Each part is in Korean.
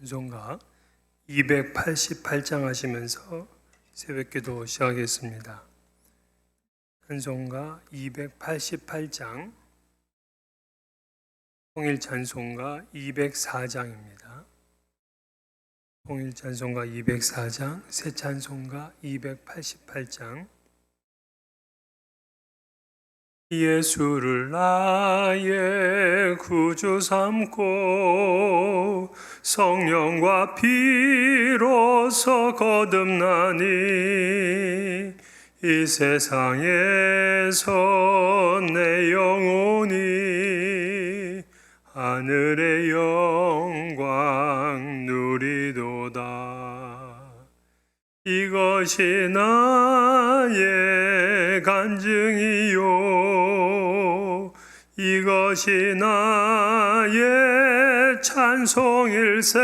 찬송가 288장 하시면서 새벽기도 시작하겠습니다. 찬송가 288장, 통일찬송가 204장입니다. 통일찬송가 204장, 새찬송가 288장. 예수를 나의 구주 삼고 성령과 피로서 거듭나니 이 세상에서 내 영혼이 하늘의 영광 누리도다. 이것이 나의 간증이요, 이것이 나의 찬송일세.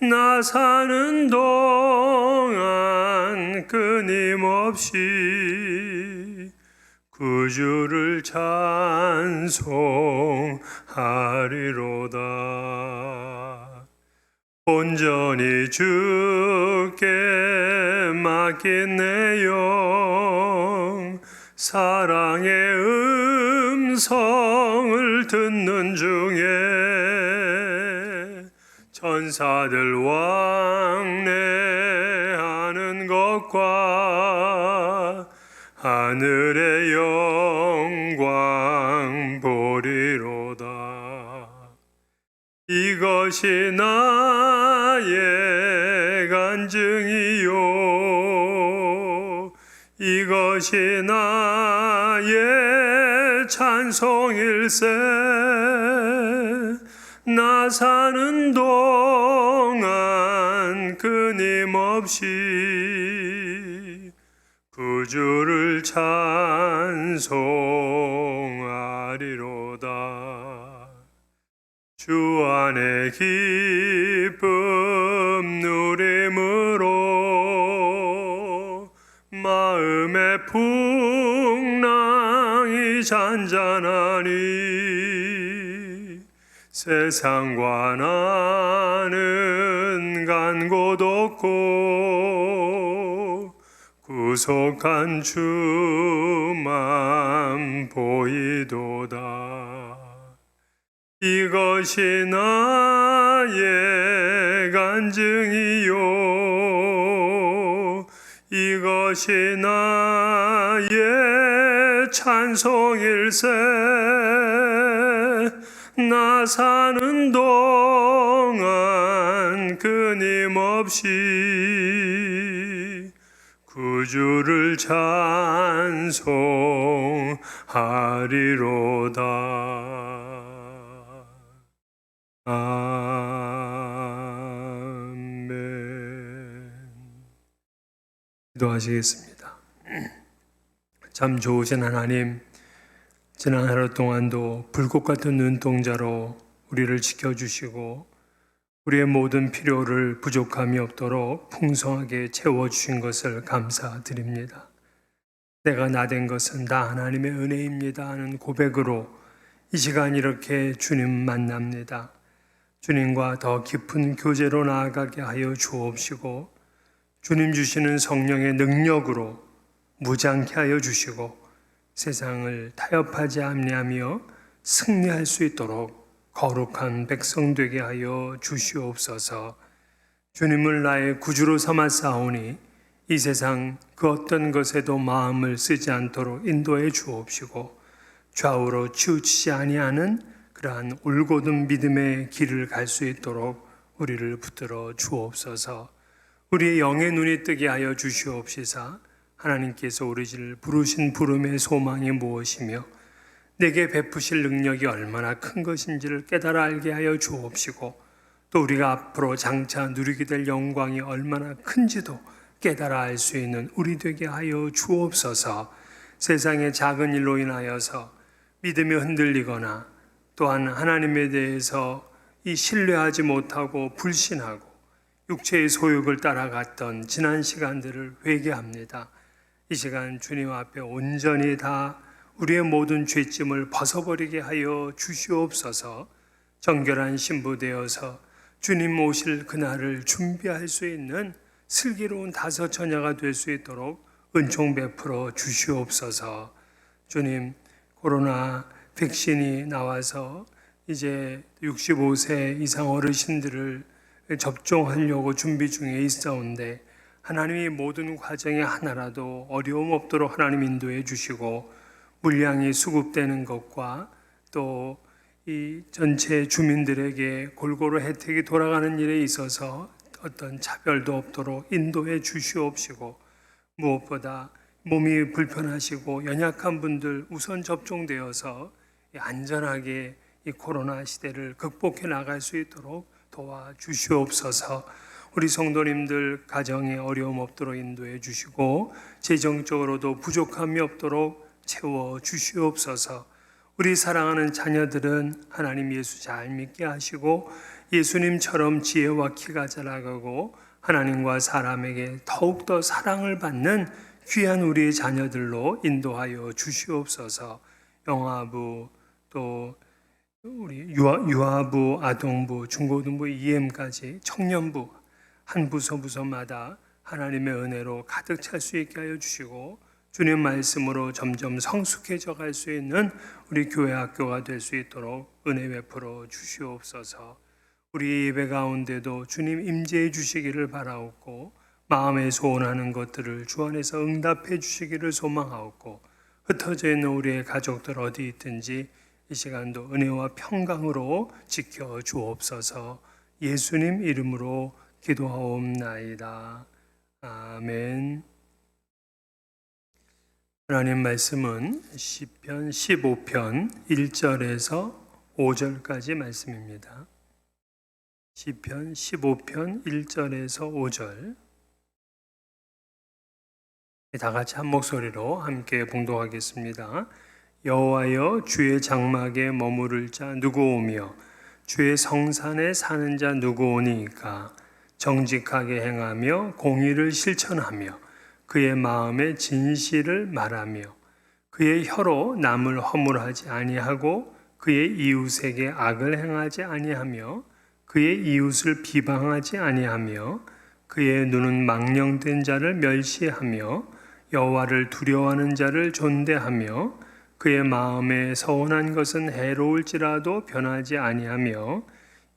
나 사는 동안 끊임없이 구주를 찬송하리로다. 온전히 주께 맡긴 내 영, 사랑의 음성을 듣는 중에 천사들 왕래하는 것과 하늘의 영광 보리로다. 이것이 나의 간증이요, 이것이 나의 찬송일세. 나 사는 동안 끊임없이 구주를 찬송하리로다. 주 안에 기쁨 누림으로 마음의 풍랑이 잔잔하니 세상과 나는 간 곳 없고 구속한 주만 보이도다. 이것이 나의 간증이요, 이것이 나의 찬송일세. 나 사는 동안 끊임없이 구주를 찬송하리로다. 아멘. 기도하시겠습니다. 참 좋으신 하나님, 지난 하루 동안도 불꽃 같은 눈동자로 우리를 지켜주시고 우리의 모든 필요를 부족함이 없도록 풍성하게 채워주신 것을 감사드립니다. 내가 나된 것은 다 하나님의 은혜입니다 하는 고백으로 이 시간 이렇게 주님 만납니다. 주님과 더 깊은 교제로 나아가게 하여 주옵시고 주님 주시는 성령의 능력으로 무장케 하여 주시고 세상을 타협하지 아니하며 승리할 수 있도록 거룩한 백성 되게 하여 주시옵소서. 주님을 나의 구주로 삼았사오니 이 세상 그 어떤 것에도 마음을 쓰지 않도록 인도해 주옵시고 좌우로 치우치지 아니하는 그러한 올곧은 믿음의 길을 갈 수 있도록 우리를 붙들어 주옵소서. 우리의 영의 눈이 뜨게 하여 주시옵시사. 하나님께서 우리를 부르신 부름의 소망이 무엇이며 내게 베푸실 능력이 얼마나 큰 것인지를 깨달아 알게 하여 주옵시고 또 우리가 앞으로 장차 누리게 될 영광이 얼마나 큰지도 깨달아 알 수 있는 우리 되게 하여 주옵소서. 세상의 작은 일로 인하여서 믿음이 흔들리거나 또한 하나님에 대해서 이 신뢰하지 못하고 불신하고 육체의 소욕을 따라갔던 지난 시간들을 회개합니다. 이 시간 주님 앞에 온전히 다 우리의 모든 죄짐을 벗어버리게 하여 주시옵소서. 정결한 신부 되어서 주님 오실 그날을 준비할 수 있는 슬기로운 다섯 처녀가 될 수 있도록 은총 베풀어 주시옵소서. 주님, 코로나 백신이 나와서 이제 65세 이상 어르신들을 접종하려고 준비 중에 있사온데 하나님이 모든 과정에 하나라도 어려움 없도록 하나님 인도해 주시고 물량이 수급되는 것과 또 이 전체 주민들에게 골고루 혜택이 돌아가는 일에 있어서 어떤 차별도 없도록 인도해 주시옵시고 무엇보다 몸이 불편하시고 연약한 분들 우선 접종되어서 안전하게 이 코로나 시대를 극복해 나갈 수 있도록 도와주시옵소서. 우리 성도님들 가정에 어려움 없도록 인도해 주시고 재정적으로도 부족함이 없도록 채워 주시옵소서. 우리 사랑하는 자녀들은 하나님 예수 잘 믿게 하시고 예수님처럼 지혜와 키가 자라가고 하나님과 사람에게 더욱더 사랑을 받는 귀한 우리의 자녀들로 인도하여 주시옵소서. 영아부 또 우리 유아부, 아동부, 중고등부, EM까지 청년부 한 부서마다 하나님의 은혜로 가득 찰 수 있게 하여 주시고 주님 말씀으로 점점 성숙해져 갈 수 있는 우리 교회 학교가 될 수 있도록 은혜 베풀어 주시옵소서. 우리 예배 가운데도 주님 임재해 주시기를 바라옵고 마음에 소원하는 것들을 주 안에서 응답해 주시기를 소망하옵고 흩어져 있는 우리의 가족들 어디 있든지 이 시간도 은혜와 평강으로 지켜 주옵소서. 예수님 이름으로 기도하옵나이다. 아멘. 하나님 말씀은 시편 15편 1절에서 5절까지 말씀입니다. 시편 15편 1절에서 5절 다 같이 한 목소리로 함께 봉독하겠습니다. 여호와여, 주의 장막에 머무를 자 누구오며 주의 성산에 사는 자 누구오니까? 정직하게 행하며 공의를 실천하며 그의 마음에 진실을 말하며 그의 혀로 남을 허물하지 아니하고 그의 이웃에게 악을 행하지 아니하며 그의 이웃을 비방하지 아니하며 그의 눈은 망령된 자를 멸시하며 여호와를 두려워하는 자를 존대하며 그의 마음에 서운한 것은 해로울지라도 변하지 아니하며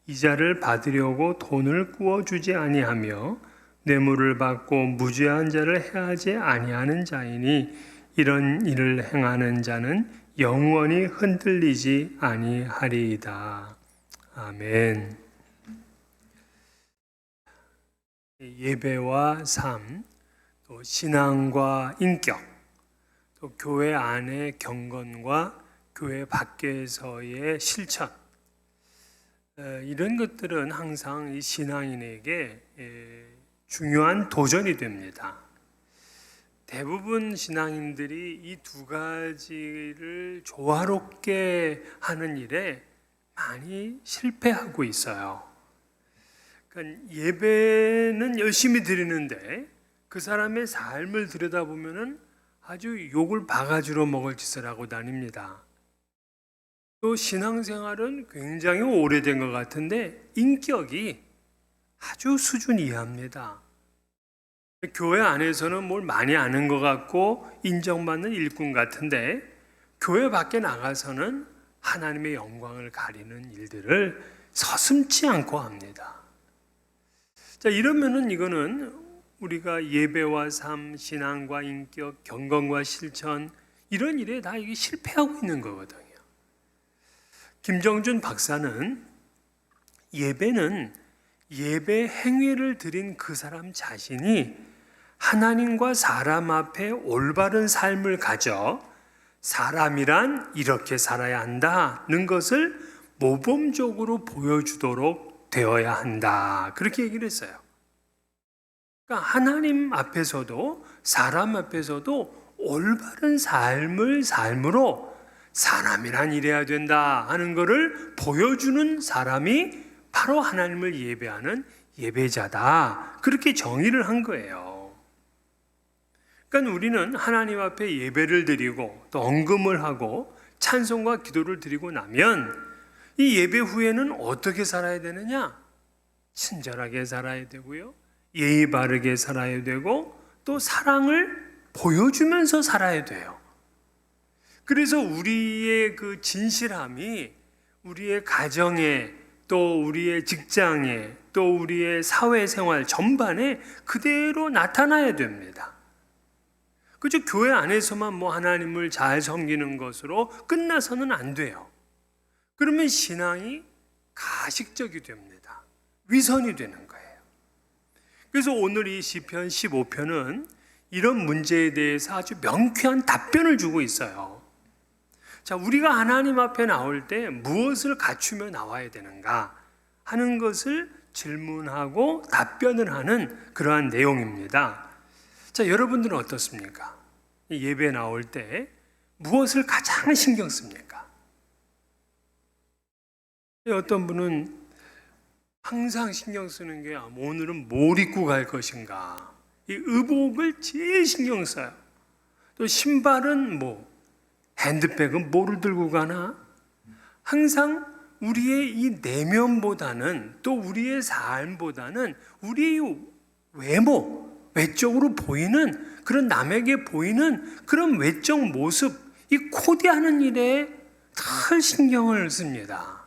이자를 받으려고 돈을 구워주지 아니하며 뇌물을 받고 무죄한 자를 해하지 아니하는 자이니 이런 일을 행하는 자는 영원히 흔들리지 아니하리이다. 아멘. 예배와 삶, 또 신앙과 인격, 또 교회 안의 경건과 교회 밖에서의 실천, 이런 것들은 항상 이 신앙인에게 중요한 도전이 됩니다. 대부분 신앙인들이 이 두 가지를 조화롭게 하는 일에 많이 실패하고 있어요. 그러니까 예배는 열심히 드리는데 그 사람의 삶을 들여다보면 아주 욕을 바가지로 먹을 짓을 하고 다닙니다. 또 신앙생활은 굉장히 오래된 것 같은데 인격이 아주 수준 이하입니다. 교회 안에서는 뭘 많이 아는 것 같고 인정받는 일꾼 같은데 교회 밖에 나가서는 하나님의 영광을 가리는 일들을 서슴지 않고 합니다. 자, 이러면은 이거는 우리가 예배와 삶, 신앙과 인격, 경건과 실천 이런 일에 다 이게 실패하고 있는 거거든요. 김정준 박사는 예배는 예배 행위를 드린 그 사람 자신이 하나님과 사람 앞에 올바른 삶을 가져 사람이란 이렇게 살아야 한다는 것을 모범적으로 보여주도록 되어야 한다. 그렇게 얘기를 했어요. 그러니까 하나님 앞에서도 사람 앞에서도 올바른 삶으로 사람이란 이래야 된다 하는 것을 보여주는 사람이 바로 하나님을 예배하는 예배자다. 그렇게 정의를 한 거예요. 그러니까 우리는 하나님 앞에 예배를 드리고 또 언금을 하고 찬송과 기도를 드리고 나면 이 예배 후에는 어떻게 살아야 되느냐? 친절하게 살아야 되고요. 예의 바르게 살아야 되고 또 사랑을 보여주면서 살아야 돼요. 그래서 우리의 그 진실함이 우리의 가정에 또 우리의 직장에 또 우리의 사회생활 전반에 그대로 나타나야 됩니다. 그저 교회 안에서만 뭐 하나님을 잘 섬기는 것으로 끝나서는 안 돼요. 그러면 신앙이 가식적이 됩니다. 위선이 되는 거예요. 그래서 오늘 이 시편 15편은 이런 문제에 대해서 아주 명쾌한 답변을 주고 있어요. 자, 우리가 하나님 앞에 나올 때 무엇을 갖추며 나와야 되는가 하는 것을 질문하고 답변을 하는 그러한 내용입니다. 자, 여러분들은 어떻습니까? 예배 나올 때 무엇을 가장 신경 씁니까? 어떤 분은 항상 신경 쓰는 게 오늘은 뭘 입고 갈 것인가, 이 의복을 제일 신경 써요. 또 신발은 핸드백은 뭐를 들고 가나? 항상 우리의 이 내면보다는 또 우리의 삶보다는 우리의 외적으로 보이는 그런 남에게 보이는 그런 외적 모습, 이 코디하는 일에 더 신경을 씁니다.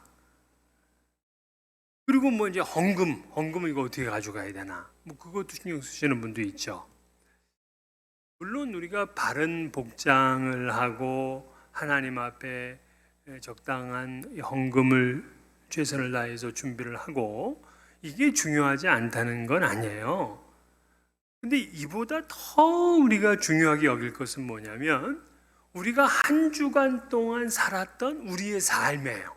그리고 이제 헌금을 이거 어떻게 가져가야 되나? 그것도 신경 쓰시는 분도 있죠. 물론 우리가 바른 복장을 하고 하나님 앞에 적당한 헌금을 최선을 다해서 준비를 하고 이게 중요하지 않다는 건 아니에요. 근데 이보다 더 우리가 중요하게 여길 것은 뭐냐면 우리가 한 주간 동안 살았던 우리의 삶이에요.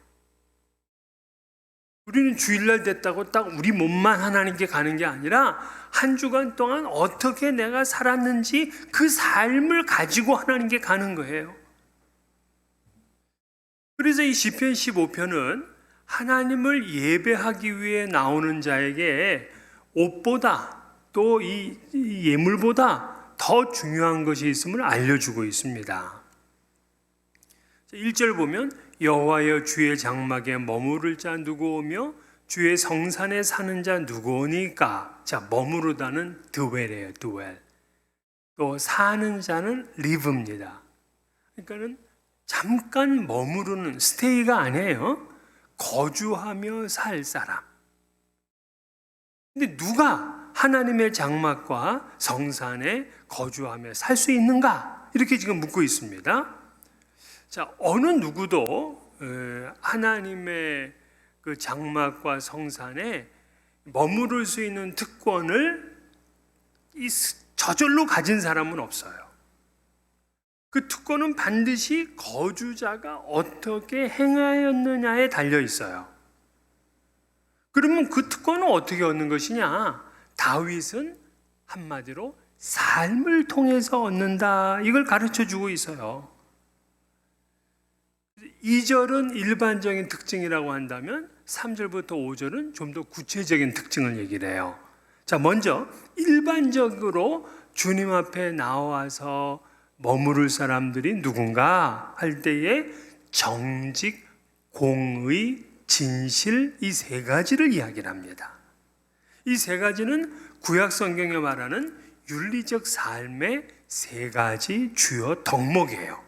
우리는 주일날 됐다고 딱 우리 몸만 하나님께 가는 게 아니라 한 주간 동안 어떻게 내가 살았는지 그 삶을 가지고 하나님께 가는 거예요. 그래서 이 시편 15편은 하나님을 예배하기 위해 나오는 자에게 옷보다 또 이 예물보다 더 중요한 것이 있음을 알려주고 있습니다. 1절 보면 여호와여 주의 장막에 머무를 자 누구오며 주의 성산에 사는 자 누구오니까. 자, 머무르다는 드웰이에요. 드웰. 또 사는 자는 리브입니다. 그러니까는 잠깐 머무르는 스테이가 아니에요. 거주하며 살 사람. 근데 누가 하나님의 장막과 성산에 거주하며 살 수 있는가? 이렇게 지금 묻고 있습니다. 자, 어느 누구도 하나님의 그 장막과 성산에 머무를 수 있는 특권을 저절로 가진 사람은 없어요. 그 특권은 반드시 거주자가 어떻게 행하였느냐에 달려 있어요. 그러면 그 특권은 어떻게 얻는 것이냐? 다윗은 한마디로 삶을 통해서 얻는다. 이걸 가르쳐 주고 있어요. 2절은 일반적인 특징이라고 한다면 3절부터 5절은 좀 더 구체적인 특징을 얘기를 해요. 자, 먼저 일반적으로 주님 앞에 나와서 머무를 사람들이 누군가 할 때에 정직, 공의, 진실 이 세 가지를 이야기를 합니다. 이 세 가지는 구약 성경에 말하는 윤리적 삶의 세 가지 주요 덕목이에요.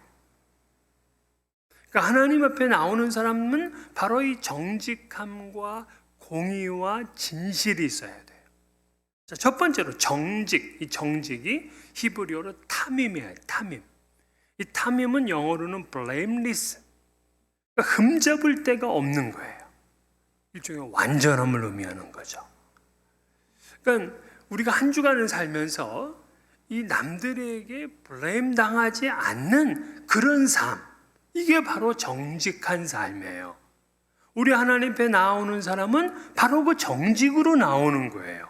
그러니까 하나님 앞에 나오는 사람은 바로 이 정직함과 공의와 진실이 있어야 돼요. 자, 첫 번째로 정직. 이 정직이 히브리어로 타밈이에요. 타밈. 이 타밈은 영어로는 blameless. 그러니까 흠잡을 데가 없는 거예요. 일종의 완전함을 의미하는 거죠. 그러니까 우리가 한 주간을 살면서 이 남들에게 블레임 당하지 않는 그런 삶, 이게 바로 정직한 삶이에요. 우리 하나님 앞에 나오는 사람은 바로 그 정직으로 나오는 거예요.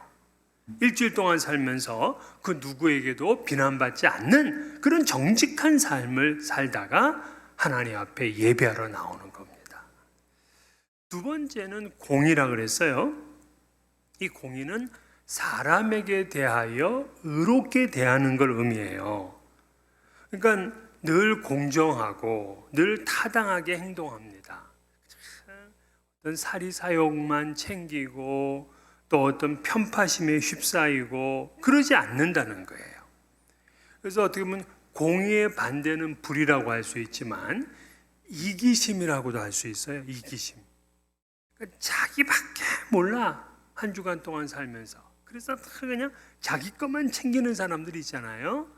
일주일 동안 살면서 그 누구에게도 비난받지 않는 그런 정직한 삶을 살다가 하나님 앞에 예배하러 나오는 겁니다. 두 번째는 공의라 그랬어요. 이 공의는 사람에게 대하여 의롭게 대하는 걸 의미해요. 그러니까 늘 공정하고 늘 타당하게 행동합니다. 어떤 사리사욕만 챙기고 또 어떤 편파심에 휩싸이고 그러지 않는다는 거예요. 그래서 어떻게 보면 공의의 반대는 불이라고 할 수 있지만 이기심이라고도 할 수 있어요. 이기심. 그러니까 자기밖에 몰라. 한 주간 동안 살면서. 그래서 그냥 자기 것만 챙기는 사람들이 있잖아요.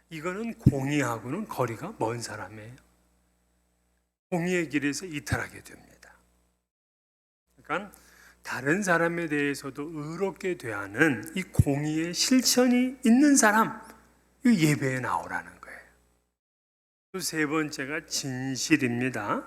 이거는 공의하고는 거리가 먼 사람이에요. 공의의 길에서 이탈하게 됩니다. 그러니까 다른 사람에 대해서도 의롭게 대하는 이 공의의 실천이 있는 사람, 이 예배에 나오라는 거예요. 또 세 번째가 진실입니다.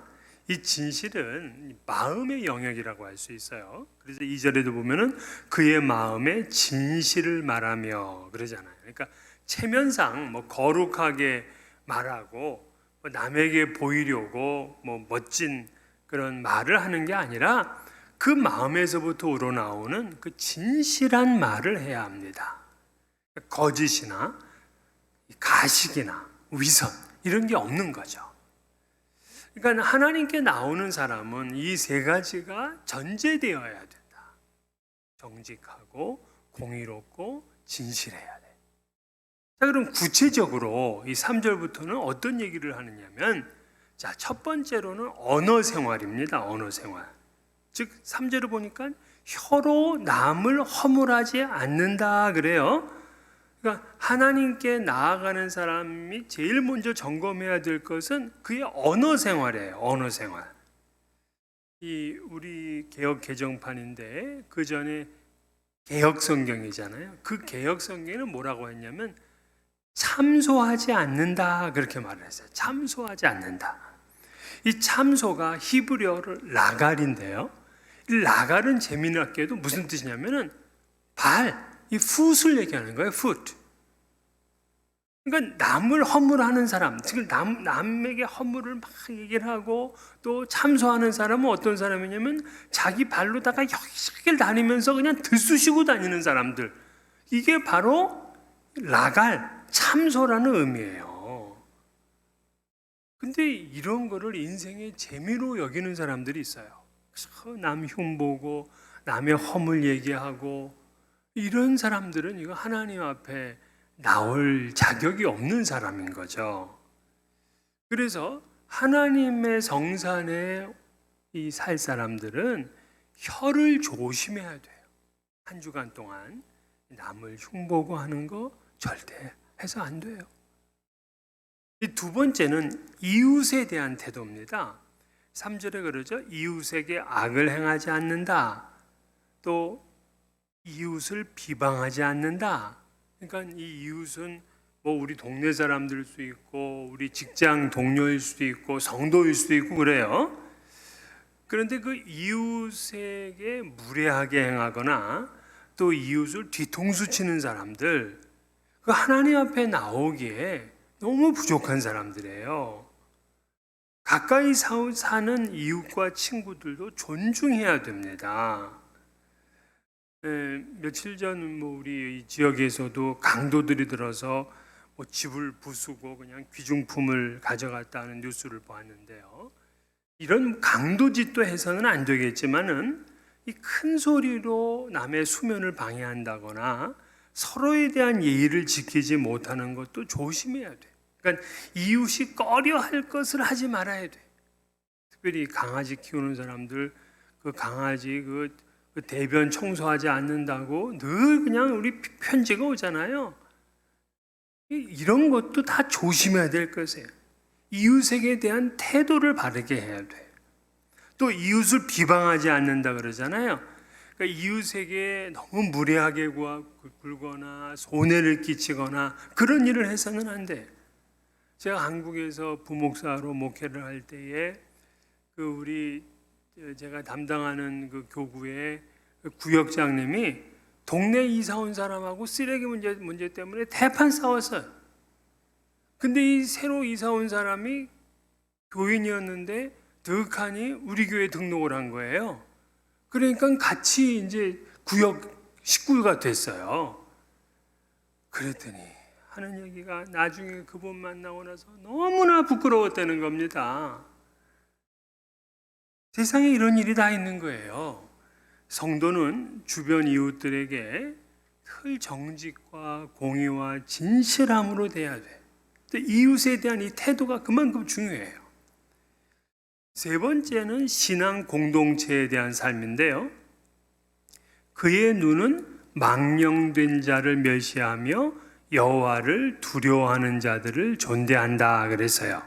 이 진실은 마음의 영역이라고 할 수 있어요. 그래서 2절에도 보면은 그의 마음에 진실을 말하며 그러잖아요. 그러니까 체면상 뭐 거룩하게 말하고 뭐 남에게 보이려고 뭐 멋진 그런 말을 하는 게 아니라 그 마음에서부터 우러나오는 그 진실한 말을 해야 합니다. 거짓이나 가식이나 위선 이런 게 없는 거죠. 그러니까 하나님께 나오는 사람은 이 세 가지가 전제되어야 된다. 정직하고 공의롭고 진실해야 돼. 자, 그럼 구체적으로 이 3절부터는 어떤 얘기를 하느냐면, 자, 첫 번째로는 언어 생활입니다. 언어 생활. 즉 3절을 보니까 혀로 남을 허물하지 않는다 그래요. 그러니까 하나님께 나아가는 사람이 제일 먼저 점검해야 될 것은 그의 언어 생활이에요. 언어 생활. 이 우리 개역 개정판인데 그 전에 개역 성경이잖아요. 그 개역 성경에는 뭐라고 했냐면 참소하지 않는다 그렇게 말을 했어요. 참소하지 않는다. 이 참소가 히브리어로 라갈인데요. 이 라갈은 재미나게도 무슨 뜻이냐면은 발, 이 foot을 얘기하는 거예요. foot. 그러니까 남을 허물하는 사람, 즉 남에게 허물을 막 얘기를 하고 또 참소하는 사람은 어떤 사람이냐면 자기 발로다가 여기저기 다니면서 그냥 들쑤시고 다니는 사람들. 이게 바로 라갈, 참소라는 의미예요. 근데 이런 거를 인생의 재미로 여기는 사람들이 있어요. 남 흉보고 남의 허물 얘기하고 이런 사람들은 이거 하나님 앞에 나올 자격이 없는 사람인 거죠. 그래서 하나님의 성산에 이 살 사람들은 혀를 조심해야 돼요. 한 주간 동안 남을 흉보고 하는 거 절대 해서 안 돼요. 이 두 번째는 이웃에 대한 태도입니다. 3절에 그러죠. 이웃에게 악을 행하지 않는다. 또 이웃을 비방하지 않는다. 그러니까 이 이웃은 뭐 우리 동네 사람들일 수 있고 우리 직장 동료일 수도 있고 성도일 수도 있고 그래요. 그런데 그 이웃에게 무례하게 행하거나 또 이웃을 뒤통수 치는 사람들, 그 하나님 앞에 나오기에 너무 부족한 사람들이에요. 가까이 사는 이웃과 친구들도 존중해야 됩니다. 며칠 전 뭐 우리 지역에서도 강도들이 들어서 뭐 집을 부수고 그냥 귀중품을 가져갔다는 뉴스를 보았는데요. 이런 강도짓도 해서는 안 되겠지만은 이 큰 소리로 남의 수면을 방해한다거나 서로에 대한 예의를 지키지 못하는 것도 조심해야 돼. 그러니까 이웃이 꺼려할 것을 하지 말아야 돼. 특별히 강아지 키우는 사람들 그 강아지 그 대변 청소하지 않는다고 늘 그냥 우리 편지가 오잖아요. 이런 것도 다 조심해야 될 것이에요. 이웃에게 대한 태도를 바르게 해야 돼. 또 이웃을 비방하지 않는다 그러잖아요. 그러니까 이웃에게 너무 무례하게 굴거나 손해를 끼치거나 그런 일을 해서는 안 돼. 제가 한국에서 부목사로 목회를 할 때에 제가 담당하는 그 교구의 구역장님이 동네 이사 온 사람하고 쓰레기 문제 때문에 대판 싸웠어요. 근데 이 새로 이사 온 사람이 교인이었는데 득하니 우리 교회에 등록을 한 거예요. 그러니까 같이 이제 구역 식구가 됐어요. 그랬더니 하는 얘기가 나중에 그분 만나고 나서 너무나 부끄러웠다는 겁니다. 세상에 이런 일이 다 있는 거예요. 성도는 주변 이웃들에게 늘 정직과 공의와 진실함으로 대해야 돼. 이웃에 대한 이 태도가 그만큼 중요해요. 세 번째는 신앙 공동체에 대한 삶인데요. 그의 눈은 망령된 자를 멸시하며 여호와를 두려워하는 자들을 존대한다 그랬어요.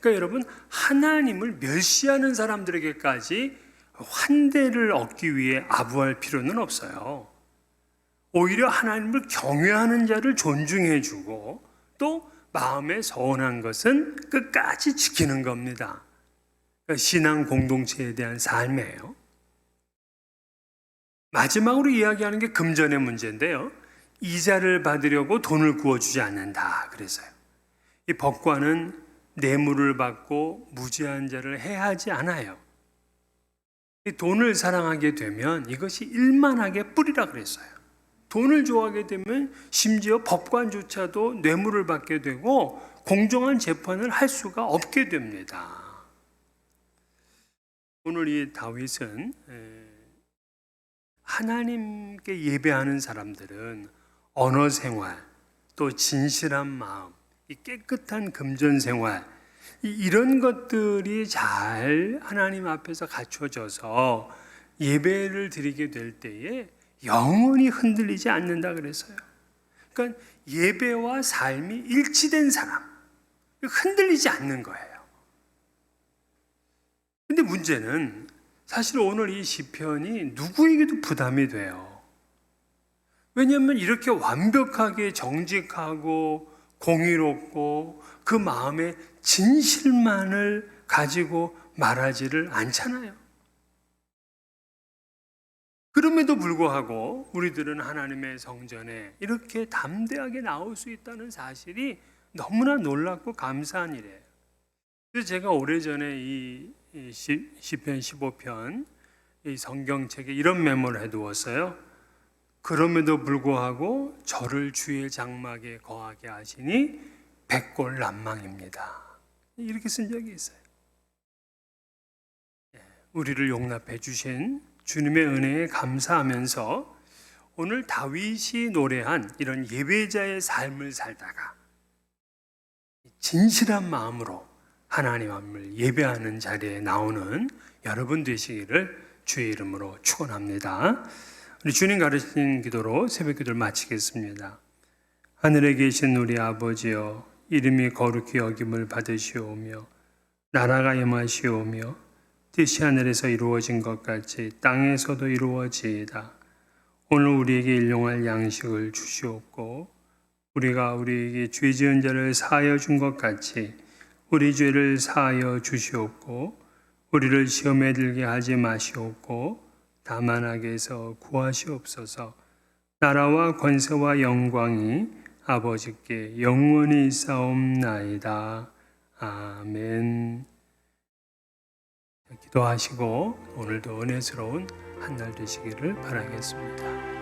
그러니까 여러분, 하나님을 멸시하는 사람들에게까지 환대를 얻기 위해 아부할 필요는 없어요. 오히려 하나님을 경외하는 자를 존중해주고 또 마음에 서운한 것은 끝까지 지키는 겁니다. 그러니까 신앙 공동체에 대한 삶이에요. 마지막으로 이야기하는 게 금전의 문제인데요. 이자를 받으려고 돈을 구워주지 않는다 그래서요. 이 법관은 뇌물을 받고 무죄한 자를 해하지 않아요. 이 돈을 사랑하게 되면 이것이 일만하게 뿌리라 그랬어요. 돈을 좋아하게 되면 심지어 법관조차도 뇌물을 받게 되고 공정한 재판을 할 수가 없게 됩니다. 오늘 이 다윗은 하나님께 예배하는 사람들은 언어 생활, 또 진실한 마음, 이 깨끗한 금전 생활, 이런 것들이 잘 하나님 앞에서 갖춰져서 예배를 드리게 될 때에 영원히 흔들리지 않는다 그랬어요. 그러니까 예배와 삶이 일치된 사람, 흔들리지 않는 거예요. 근데 문제는 사실 오늘 이 시편이 누구에게도 부담이 돼요. 왜냐하면 이렇게 완벽하게 정직하고 공의롭고 그 마음에 진실만을 가지고 말하지를 않잖아요. 그럼에도 불구하고 우리들은 하나님의 성전에 이렇게 담대하게 나올 수 있다는 사실이 너무나 놀랍고 감사한 일이에요. 그래서 제가 오래전에 이 시편 15편 이 성경책에 이런 메모를 해두었어요. 그럼에도 불구하고 저를 주의 장막에 거하게 하시니 백골난망입니다. 이렇게 쓴 적이 있어요. 우리를 용납해 주신 주님의 은혜에 감사하면서 오늘 다윗이 노래한 이런 예배자의 삶을 살다가 진실한 마음으로 하나님을 예배하는 자리에 나오는 여러분 되시기를 주의 이름으로 축원합니다. 우리 주님 가르친 기도로 새벽 기도를 마치겠습니다. 하늘에 계신 우리 아버지여, 이름이 거룩히 여김을 받으시오며 나라가 임하시오며 뜻이 하늘에서 이루어진 것 같이 땅에서도 이루어지이다. 오늘 우리에게 일용할 양식을 주시옵고 우리가 우리에게 죄 지은 자를 사하여 준 것 같이 우리 죄를 사하여 주시옵고 우리를 시험에 들게 하지 마시옵고 다만 악에서 구하시옵소서. 나라와 권세와 영광이 아버지께 영원히 있사옵나이다. 아멘. 기도하시고 오늘도 은혜스러운 한 날 되시기를 바라겠습니다.